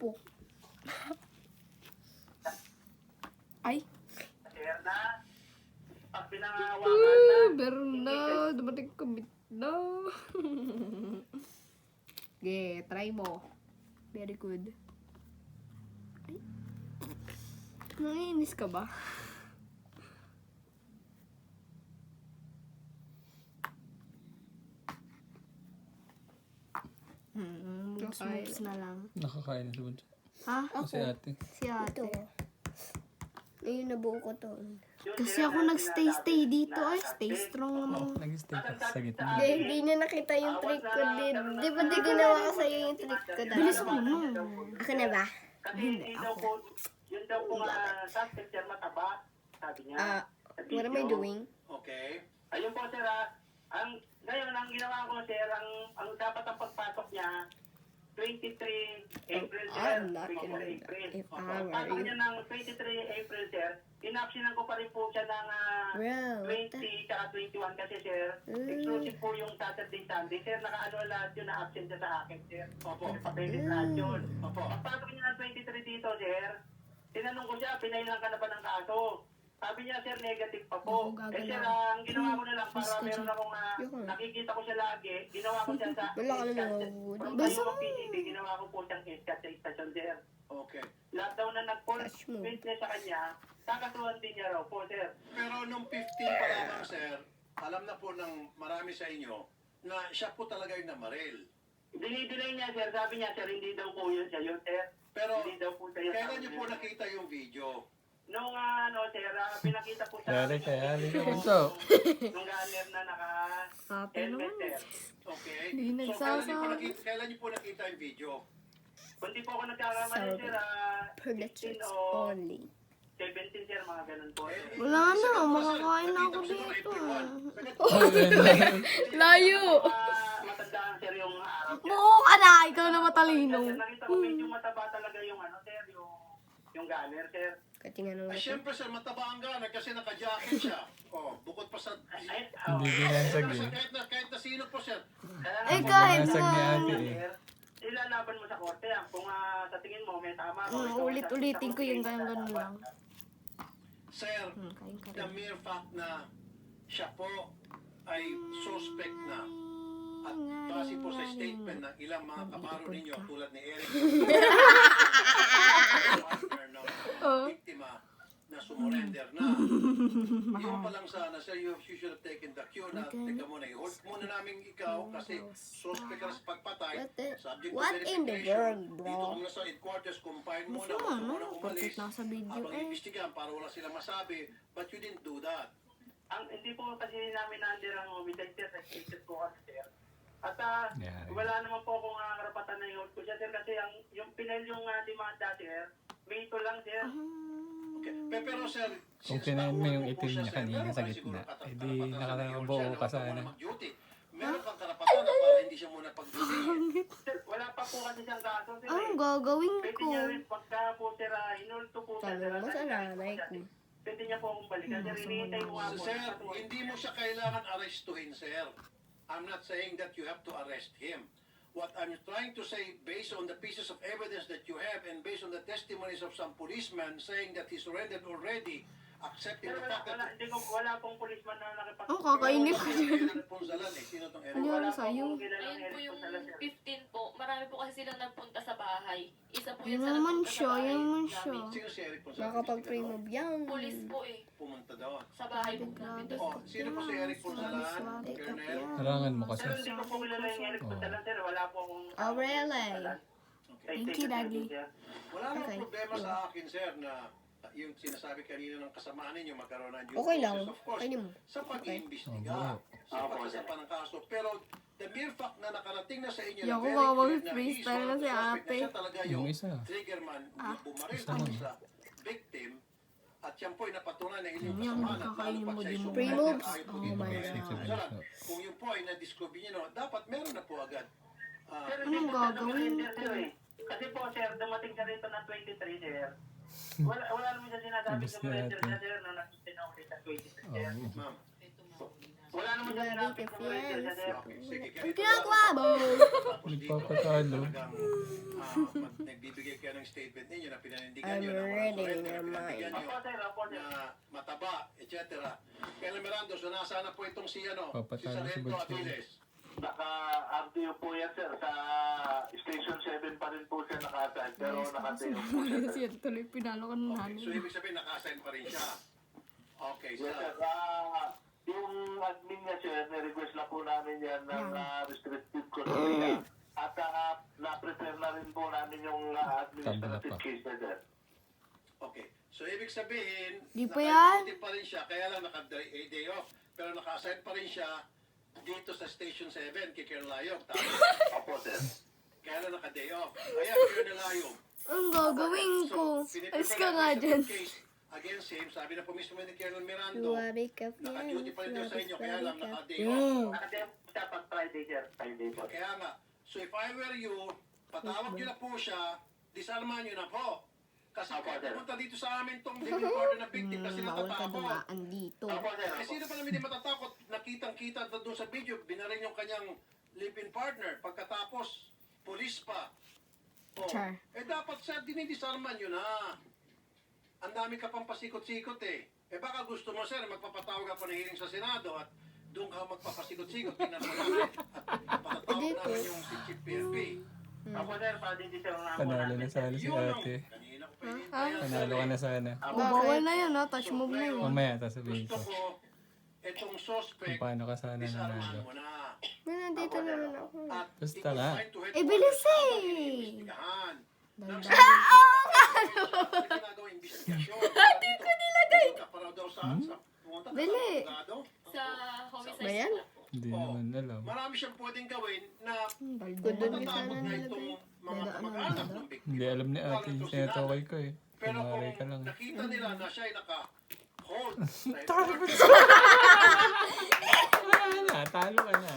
po. Ay. Sir na, pag pinangahawakan na, Meron na. Dumating kabit na. Okay, try mo. Very good. Ay. Nanginis ka ba? Moves na lang. Nakakain na si Bunso. Ha? Si ate. Si ate. Ngayon nabuo ko to. Kasi ako nagstay dito ay. Stay strong naman. Nag-stay ka sa gitna. Hindi niya nakita yung trick ko din. Di ba di ginawa ko sa'yo yung trick ko dati? Bilis mo no. Ako na ba? kasi hindi daw po, yun daw po nga suspect sir mataba, sabi niya. Sa What am I video. doing? Okay. Ayun po sir ngayon ang ginawa ko sir, ang dapat ang pagpasok niya, 23 April sir. I'm not 23 gonna April. if I Pasok were niya you. ng 23 April sir, inactionan ko pa rin po siya ng Bro, what 20 tsaka 21 kasi sir, exclusive po yung Saturday Sunday. Sir, naka-ano lahat yun, na-absent siya sa akin sir. Opo, papilit lahat yun. Opo. Pagpasok niya ng 23 dito sir, tinanong ko siya, pinailan ka na ba ng kaso? Sabi niya sir, negative pa po. Eh sir, ang ginawa ko na lang para meron akong nakikita ko siya lagi, ginawa ko siya sa Wala ka naman from nahuhuli. tayo ng PCB, ginawa ko po siyang iskat sa istasyon sir. Okay. Lahat daw na nag-false Touch mo. witness sa kanya, kakasuhan din niya raw po sir. Pero nung 15 pa lamang, sir, alam na po ng marami sa inyo na siya po talaga yung namaril. Dinidelay niya sir, sabi niya sir, hindi daw po yun siya yun sir. Pero Hindi daw po siya yun. kailan niyo po nakita yung video? Nung sir, pinakita po sa Kaya kaya Bunso. Nung gunner na Ate naka-helmet naman. sir. Okay. Hindi So nagsasabi. kailan niyo po nakita yung video? Kung di po ako nagkakamali sir, Penetrates 16 o only. 17 sir, mga ganun po. Wala na. Makakain na ako dito. Layo! Layo. Matandaan sir yung araw sir. Oo ka na. Ikaw na matalino. Sir, nakita ko medyo mataba talaga yung sir, yung gunner sir. Katingan Ay, mo. syempre sir, mataba ang gana kasi naka-jacket siya. Oh, bukod pa sa... Ay, Hindi binasag Pero, sir, eh. kahit na sino po sir. Eh kahit Binasag ni na. ate eh. sir, ilalaban mo sa korte kung sa tingin mo may tama o ikaw Ulit-ulitin ko yung ganun lang. Sir, Kain ka the rin. mere fact na siya po ay suspect na at base po sa statement ng ilang mga kabaro ninyo tulad ni Eric partner ng biktima na sumurrender na. Yun pa lang sana, sir, you should have taken the cue na teka muna, i-hold muna namin ikaw kasi suspect ka na sa pagpatay, subject to What in the verification. world, bro? Dito ka muna sa headquarters, confine muna, Gusto huwag mo, ka muna no? umalis Porket nasa video habang eh. iimbestigahan para wala silang masabi, but you didn't do that. Hindi po kasi namin na-under ang homicide sir, nag-stated po kami sir. At Yeah. wala naman po akong karapatan na i-hold ko siya sir kasi yung pinail yung demanda sir, may ito lang sir. Okay. Pero sir, Kung since kinain mo nakuha yung po itim siya, niya sir, kanina meron sa ka gitna, siguro eh di karapatan sa nakakabuo siya na ka huwag sana. muna mag-duty. Meron kang karapatan na para hindi siya muna pag-duty. Sir, wala pa po kasi siyang kaso sir. Anong eh. gagawin Pwede ko? niya rin pagka po sir, inulto po siya. Sabi mo sa nanay ko. Pwede niya po akong balikan sir, hinihintay ko nga So, po. sir, hindi mo siya kailangan arrestuhin, sir. I'm not saying that you have to arrest him. What I'm trying to say, based on the pieces of evidence that you have and based on the testimonies of some policemen saying that he surrendered already, accepting Sir, the fact that... wala pong policeman na nakipag- Ang kakainip ko dyan. Eric Ponzalan, eh. Sino tong Eric? Ano Wala yan sa'yo? pong kilalang Ayun po Eric yung Ponzalan, sir. 15 po. Marami po kasi silang nagpunta sa bahay. Isa po Yan yun sa naman nagpunta siya, sa bahay yan naman namin. siya. Sino si Eric Ponzalan? Nakapag-remove yan. Police po eh. Pumunta doon. Sa bahay po namin. Oh, sino po si Eric Ponzalan? Colonel? Harangan mo Sir, kasi. hindi ko po kilala yung Eric Ponzalan, sir. Wala po akong... Oh, really? Thank you, Daddy. Wala namang Okay. problema sa akin, sir, na yung sinasabi kanina ng kasamaan ninyo magkaroon ng due Okay lang. process, of course, Pwede mo. sa pag-iimbestiga, sa Opo, pagsasampa ng kaso. Pero the mere fact na nakarating na sa inyo Yaku, very baka clear mag-freestyle na na si suspect na ate. siya talaga yung Yung isa. triggerman na bumaril Isa doon lang. sa victim at yan po'y napatunay na inyong Yung kasamaan at kakainin lalo mo pa din siya mo. Pre-moves? ayaw po Oh dito my kay God. Ponzalan. Kung yung po ay na-discover niyo, dapat meron na po agad. Sir, Anong hindi po gagawin siya ko? sir, eh. Kasi po, sir, dumating siya rito na 23, sir. Wala naman siya sinasabi Ibus sa na surrender natin. niya, sir, nung nakita na ulit sa 23, sir. Ma'am, Wala naman siya sinabi sa surrender niya, sir. okay, sige, Ang ganito ginagawa mo? Tapos dito, Nagpapatalo. talagang, nagbibigay kayo ng ng statement ninyo na pinanindigan I'm nyo na walang reading surrender, your pinanindigan mind. nyo Opo, sir. Opo, sir. na mataba, etc. Kaya Mirando, so nasaan na po itong si Papatalo si Sargento Bunso. Aviles? Naka-RTO po yan, sir. Sa Station 7 pa rin po siya naka-assign. Pero naka-tayo po siya, sir. Sir, tuloy pinalo ka ng Okay, nanay. so ibig sabihin naka-assign pa rin siya. Okay, Yes, sir. sir. Yung admin niya, sir, na-request na po namin yan ng restricted custody. At na-prepare na rin po namin yung administrative case na, sir. Okay. So ibig sabihin, Di pa yan? naka-duty pa rin siya, kaya lang naka-day off. Pero naka-assign pa rin siya dito sa Station 7 kay Colonel Layog. Tama? Opo, sir. Kaya lang naka-day off. Ayan, Colonel Layog. Ang gagawin ko? Alis ka nga dyan. Against him, sabi na po mismo ni Colonel Mirando, Wake up naka-duty pa rin daw sa inyo, kaya lang naka-day Yeah. off. Nakadem siya pag Friday, sir. Friday po. Kaya nga, so if I were you, patawag nyo na po siya, disarmahan nyo na po. Kasi Opo, kahit sir. pumunta dito sa amin tong living partner na victim kasi Bawal ka natatakot. dumaan dito. Opo, sir. Eh sino pa naman hindi matatakot? Nakitang-kita doon sa video, binarin yung kanyang live-in partner. Pagkatapos, pulis pa. Oh, Char. eh dapat sir, dinidisarman nyo na. Ang dami ka pang pasikot-sikot eh. Eh baka gusto mo sir, magpapatawag ako ng hearing sa Senado at doon ka magpapasikot-sikot. Tingnan mo namin. At patatawag namin yung si Chief PNP. Opo, sir. Friday, sir. Panalo na sana si ate. Kanina ko pa hinihintay. Panalo ka na sana. Bawal na yun, ha? Touch move na yun. Mamaya, sasabihin Gusto ko. ko, itong suspect, Kung paano ka sana disarmahan nanalo. mo na. Nandito naman ako. At Basta nga. i-confine to Eh, bilis headquarters eh. habang iniimbestigahan. Ginagawang investigasyon. Hindi ko nilagay. Para daw sa pumunta ka Bili. sa abogado. Sa homicide Ba yan? na po. Hindi Oh, naman alam. marami siyang pwedeng gawin na Good doon matatakot sana na nilagay. itong mga kamag-anak ng biktima. Hindi alam ni ate. Walang Sinatokay ko eh. Pero Kumaray ka kung lang. nakita nila na siya ay naka-hold sa Wala na, talo ka na.